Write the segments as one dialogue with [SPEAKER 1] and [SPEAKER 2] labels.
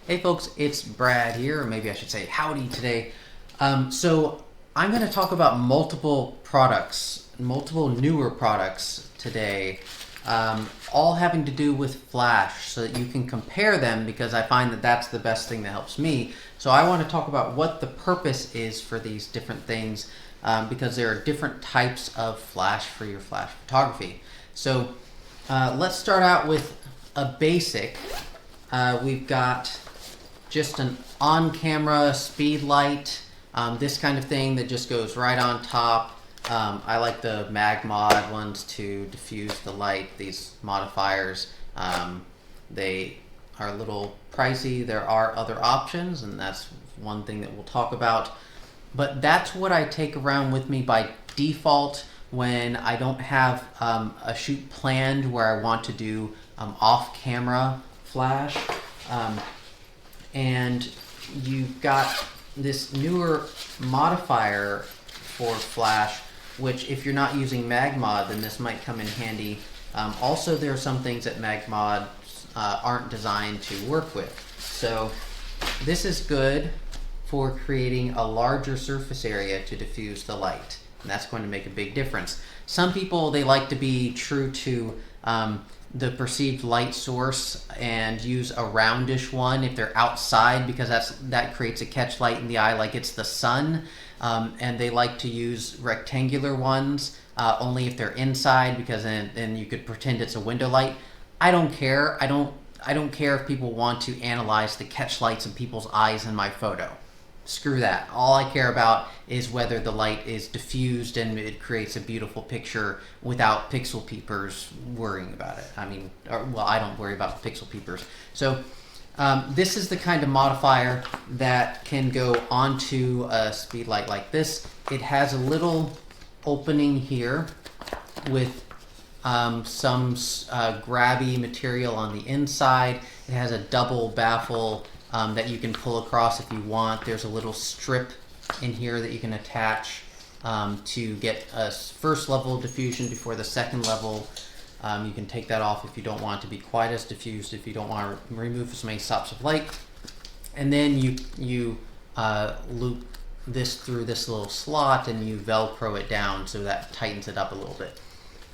[SPEAKER 1] Hey folks, it's Brad here, or maybe I should say howdy today. So I'm going to talk about multiple newer products today, all having to do with Flash so that you can compare them, because I find that that's the best thing that helps me. So I want to talk about what the purpose is for these different things, because there are different types of Flash for your Flash photography. So let's start out with a basic. We've got just an on-camera speed light, this kind of thing that just goes right on top. I like the MagMod ones to diffuse the light. These modifiers, they are a little pricey. There are other options, and that's one thing that we'll talk about. But that's what I take around with me by default when I don't have a shoot planned where I want to do off-camera Flash. And you've got this newer modifier for Flash, which if you're not using MagMod, then this might come in handy. Also, there are some things that MagMod aren't designed to work with. So this is good for creating a larger surface area to diffuse the light, and that's going to make a big difference. Some people, they like to be true to the perceived light source and use a roundish one if they're outside, because that creates a catch light in the eye like it's the sun. And they like to use rectangular ones only if they're inside, because then you could pretend it's a window light. I don't care. I don't care if people want to analyze the catch lights in people's eyes in my photo. Screw that. All I care about is whether the light is diffused and it creates a beautiful picture without pixel peepers worrying about it. I don't worry about pixel peepers. So this is the kind of modifier that can go onto a speed light like this. It has a little opening here with some grabby material on the inside. It has a double baffle that you can pull across if you want. There's a little strip in here that you can attach to get a first level of diffusion before the second level. You can take that off if you don't want it to be quite as diffused, if you don't want to remove as many stops of light. And then you loop this through this little slot and you Velcro it down so that tightens it up a little bit.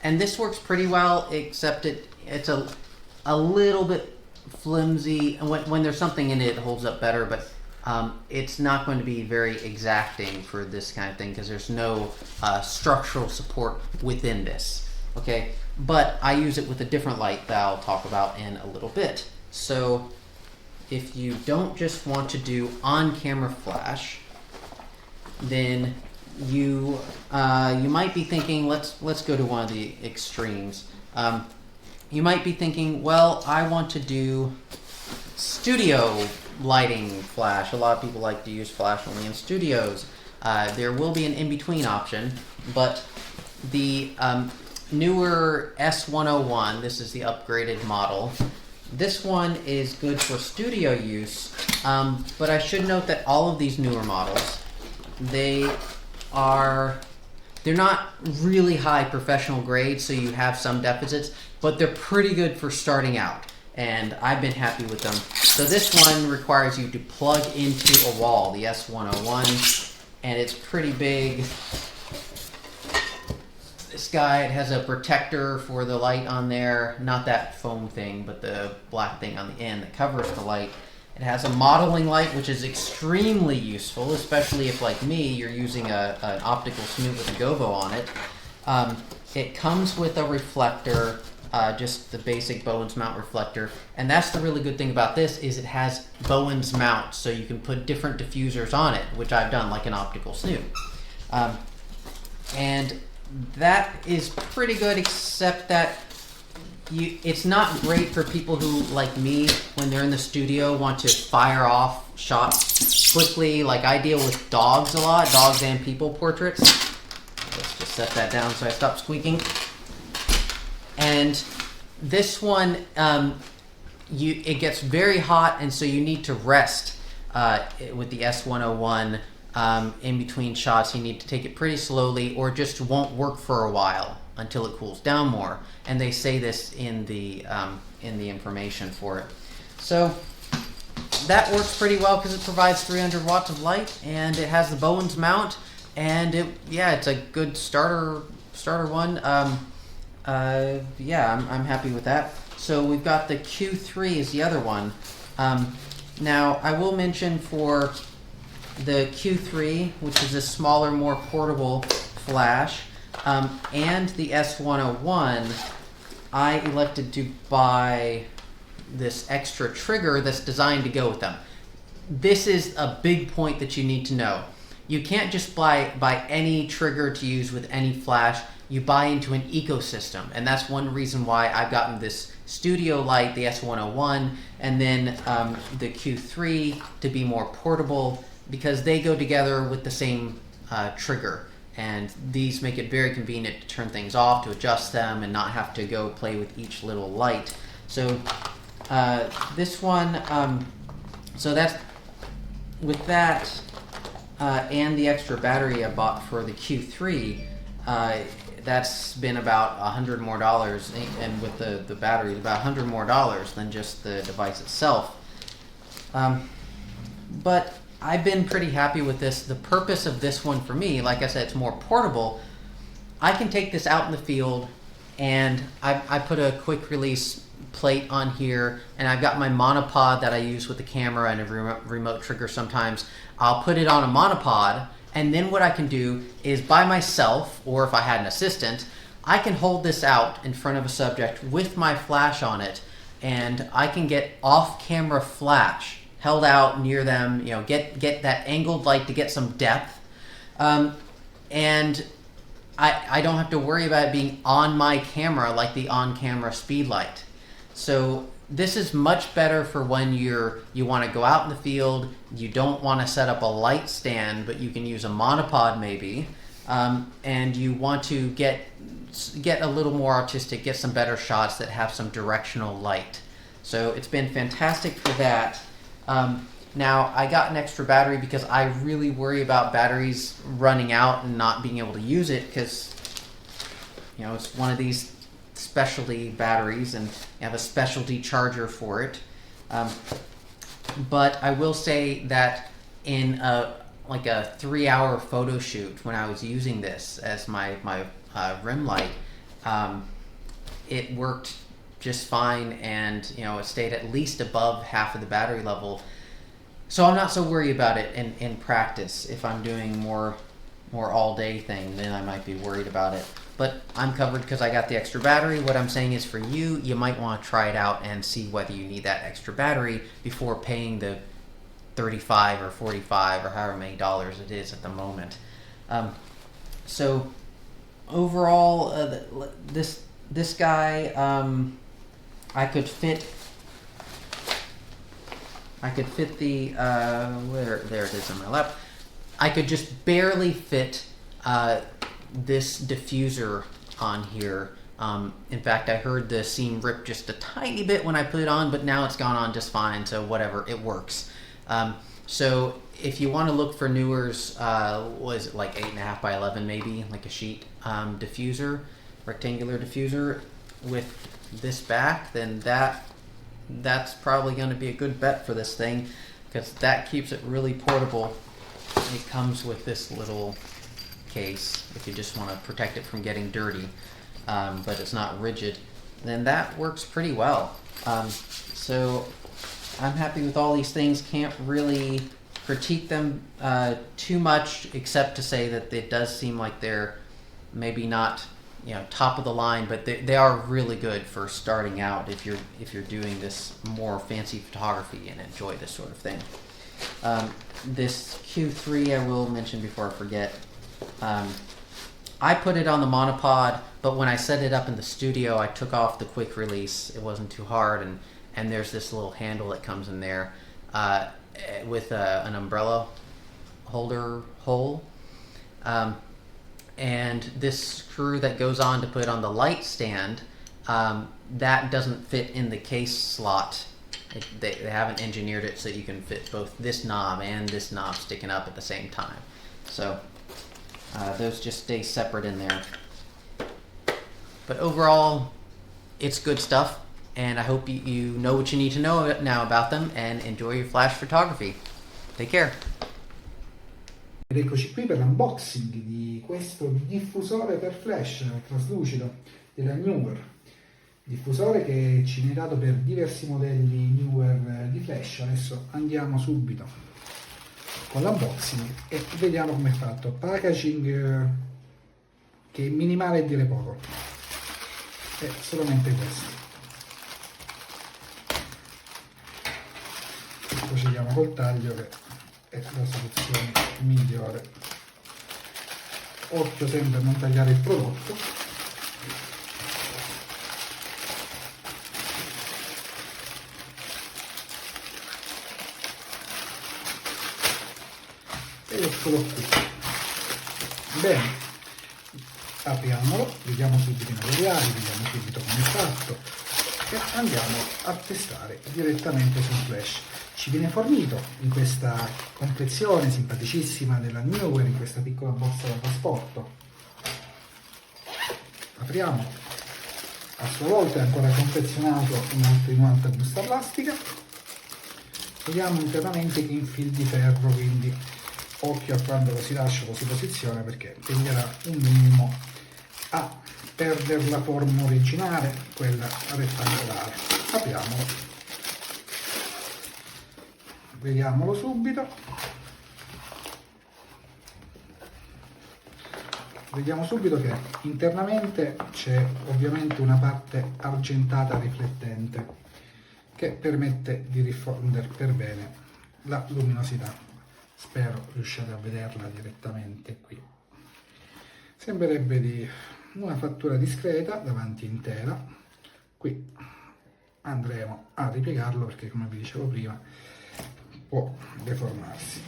[SPEAKER 1] And this works pretty well, except it's a little bit flimsy, and when there's something in it, it holds up better, but it's not going to be very exacting for this kind of thing because there's no structural support within this. Okay, but I use it with a different light that I'll talk about in a little bit. So if you don't just want to do on-camera Flash, then you might be thinking, let's go to one of the extremes. You might be thinking, well, I want to do studio lighting Flash. A lot of people like to use Flash only in studios. There will be an in-between option, but the newer S101, this is the upgraded model. This one is good for studio use, but I should note that all of these newer models, they're not really high professional grade, so you have some deficits, but they're pretty good for starting out, and I've been happy with them. So this one requires you to plug into a wall, the S101, and it's pretty big. This guy, it has a protector for the light on there, not that foam thing, but the black thing on the end that covers the light. It has a modeling light, which is extremely useful, especially if, like me, you're using an optical snoot with a gobo on it. It comes with a reflector, just the basic Bowens mount reflector. And that's the really good thing about this, is it has Bowens mount, so you can put different diffusers on it, which I've done like an optical snoot. And that is pretty good, except that it's not great for people who, like me, when they're in the studio, want to fire off shots quickly. Like, I deal with dogs a lot, dogs and people portraits. Let's just set that down so I stop squeaking. And this one, it gets very hot, and so you need to rest with the S101 in between shots. You need to take it pretty slowly, or it just won't work for a while until it cools down more. And they say this in the information for it. So that works pretty well because it provides 300 watts of light, and it has the Bowens mount, and it's a good starter one. Yeah, I'm happy with that. So we've got the Q3 is the other one. Now I will mention for the Q3, which is a smaller, more portable flash, and the S101, I elected to buy this extra trigger that's designed to go with them. This is a big point that you need to know. You can't just buy any trigger to use with any flash. You buy into an ecosystem, and that's one reason why I've gotten this studio light, the S101, and then the Q3 to be more portable, because they go together with the same trigger, and these make it very convenient to turn things off, to adjust them, and not have to go play with each little light. So this one, so that's with that and the extra battery I bought for the Q3. That's been about $100 more, and with the battery, about $100 more than just the device itself. But I've been pretty happy with this. The purpose of this one for me, like I said, it's more portable. I can take this out in the field, and I put a quick release plate on here, and I've got my monopod that I use with the camera and a remote trigger sometimes. I'll put it on a monopod, and then what I can do is by myself, or if I had an assistant, I can hold this out in front of a subject with my flash on it, and I can get off-camera flash held out near them, get that angled light to get some depth, and I don't have to worry about it being on my camera like the on-camera speed light. So this is much better for when you want to go out in the field, you don't want to set up a light stand, but you can use a monopod maybe, and you want to get a little more artistic, get some better shots that have some directional light. So it's been fantastic for that. Now I got an extra battery because I really worry about batteries running out and not being able to use it, because it's one of these specialty batteries and you have a specialty charger for it. But I will say that in like a 3-hour photo shoot, when I was using this as my rim light, it worked just fine, and it stayed at least above half of the battery level. So I'm not so worried about it in practice. If I'm doing more all-day thing, then I might be worried about it. But I'm covered because I got the extra battery. What I'm saying is, for you might want to try it out and see whether you need that extra battery before paying the $35 or $45 or however many dollars it is at the moment. So overall, this guy, I could fit the there it is on my lap. I could just barely fit this diffuser on here. In fact, I heard the seam rip just a tiny bit when I put it on, but now it's gone on just fine, so whatever, it works. So if you want to look for NEEWER's, was it like 8.5 by 11 maybe, like a sheet diffuser, rectangular diffuser with this back, then that's probably going to be a good bet for this thing, because that keeps it really portable. It comes with this little case if you just want to protect it from getting dirty, but it's not rigid. Then that works pretty well. So I'm happy with all these things. Can't really critique them too much, except to say that it does seem like they're maybe not top of the line, but they are really good for starting out if you're doing this more fancy photography and enjoy this sort of thing. This Q3 I will mention before I forget. I put it on the monopod, but when I set it up in the studio, I took off the quick release. It wasn't too hard, and there's this little handle that comes in there with an umbrella holder hole. And this screw that goes on to put on the light stand, that doesn't fit in the case slot. They haven't engineered it so you can fit both this knob and this knob sticking up at the same time. So those just stay separate in there. But overall, it's good stuff. and I hope you know what you need to know now about them and enjoy your flash photography. Take care.
[SPEAKER 2] Ed eccoci qui per l'unboxing di questo diffusore per flash traslucido della NEEWER. Diffusore che ci viene dato per diversi modelli NEEWER di flash. Adesso andiamo subito con l'unboxing e vediamo come è fatto. Packaging che è minimale e dire poco, è solamente questo. Procediamo col taglio, che è la soluzione migliore. Occhio sempre a non tagliare il prodotto. Ed eccolo qui. Bene, apriamolo, vediamo subito i materiali, vediamo subito come è fatto e andiamo a testare direttamente sul flash. Ci viene fornito in questa confezione simpaticissima della NEEWER, in questa piccola borsa da trasporto. Apriamo, a sua volta è ancora confezionato in altre 90 busta plastica. Vediamo internamente che infil di ferro, quindi occhio a quando lo si lascia, lo si posiziona, perché tenderà un minimo a perdere la forma originale, quella rettangolare. Apriamolo. Vediamolo subito. Vediamo subito che internamente c'è ovviamente una parte argentata riflettente che permette di diffondere per bene la luminosità. Spero riusciate a vederla direttamente qui. Sembrerebbe di una fattura discreta, davanti intera. Qui andremo a ripiegarlo perché, come vi dicevo prima, può deformarsi.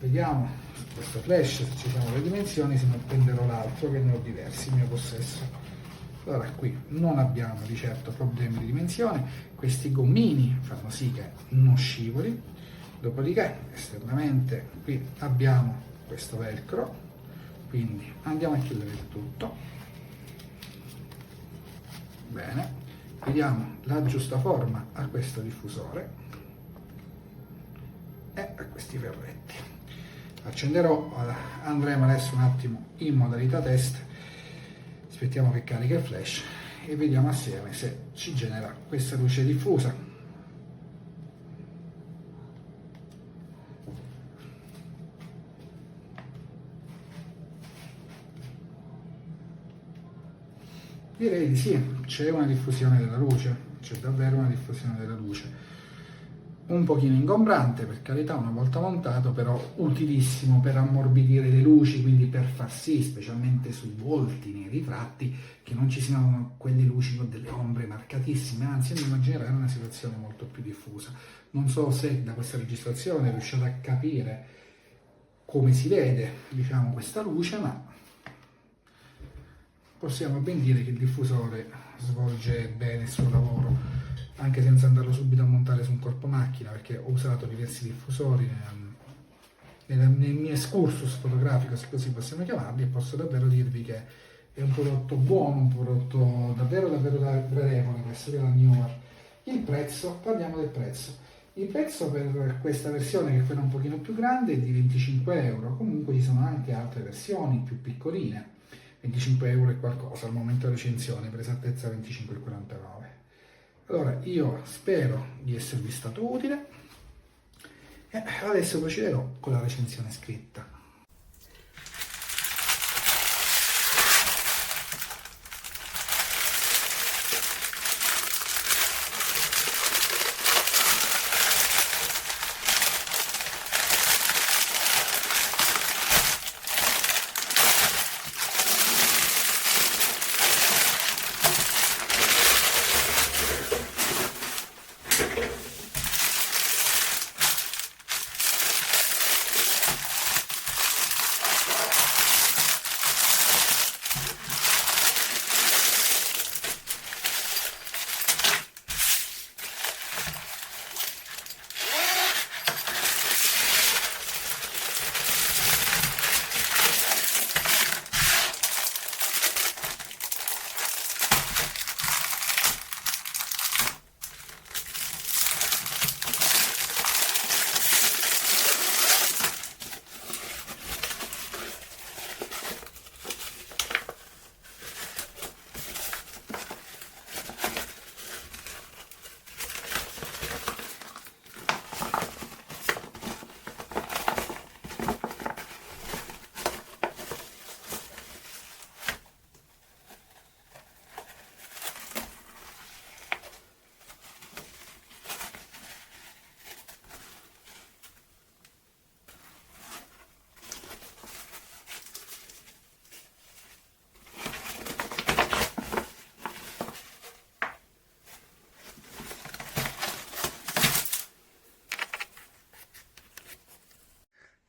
[SPEAKER 2] Vediamo questo flash se ci sono le dimensioni, se non prenderò l'altro che ne ho diversi in mio possesso. Allora qui non abbiamo di certo problemi di dimensione, questi gommini fanno sì che non scivoli. Dopodiché esternamente qui abbiamo questo velcro, quindi andiamo a chiudere il tutto. Bene, vediamo la giusta forma a questo diffusore e a questi ferretti. Accenderò, andremo adesso un attimo in modalità test, aspettiamo che carica il flash e vediamo assieme se ci genera questa luce diffusa. Direi di sì, c'è una diffusione della luce, c'è davvero una diffusione della luce. Un pochino ingombrante, per carità, una volta montato, però utilissimo per ammorbidire le luci, quindi per far sì, specialmente sui volti, nei ritratti, che non ci siano quelle luci con delle ombre marcatissime, anzi andiamo a generare una situazione molto più diffusa. Non so se da questa registrazione riuscite a capire come si vede, diciamo, questa luce, ma possiamo ben dire che il diffusore svolge bene il suo lavoro, anche senza andarlo subito a montare su un corpo macchina, perché ho usato diversi diffusori nel mio excursus fotografico, se così possiamo chiamarli, e posso davvero dirvi che è un prodotto buono, un prodotto davvero gradevole, questo della NEEWER. Il prezzo, parliamo del prezzo. Il prezzo per questa versione, che è quella un pochino più grande, è di 25 euro. Comunque ci sono anche altre versioni più piccoline, 25 euro e qualcosa al momento della recensione, per esattezza 25,49. Allora io spero di esservi stato utile e adesso procederò con la recensione scritta.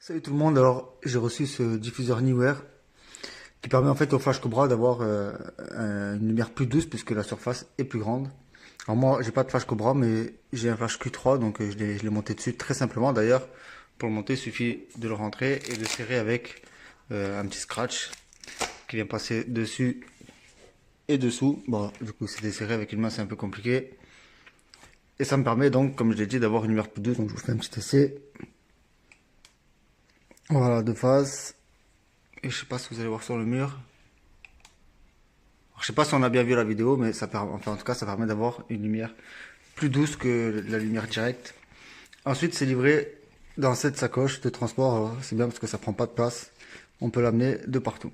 [SPEAKER 3] Salut tout le monde, alors j'ai reçu ce diffuseur NEEWER qui permet en fait au Flash Cobra d'avoir une lumière plus douce puisque la surface est plus grande. Alors moi j'ai pas de Flash Cobra mais j'ai un Flash Q3 donc je l'ai monté dessus très simplement. D'ailleurs pour le monter il suffit de le rentrer et de serrer avec un petit scratch qui vient passer dessus et dessous. Bon du coup c'est serré avec une main, c'est un peu compliqué. Et ça me permet donc, comme je l'ai dit, d'avoir une lumière plus douce. Donc je vous fais un petit essai. Voilà, de face. Et je sais pas si vous allez voir sur le mur. Alors, je sais pas si on a bien vu la vidéo, mais ça permet, enfin en tout cas, ça permet d'avoir une lumière plus douce que la lumière directe. Ensuite, c'est livré dans cette sacoche de transport. C'est bien parce que ça prend pas de place. On peut l'amener de partout.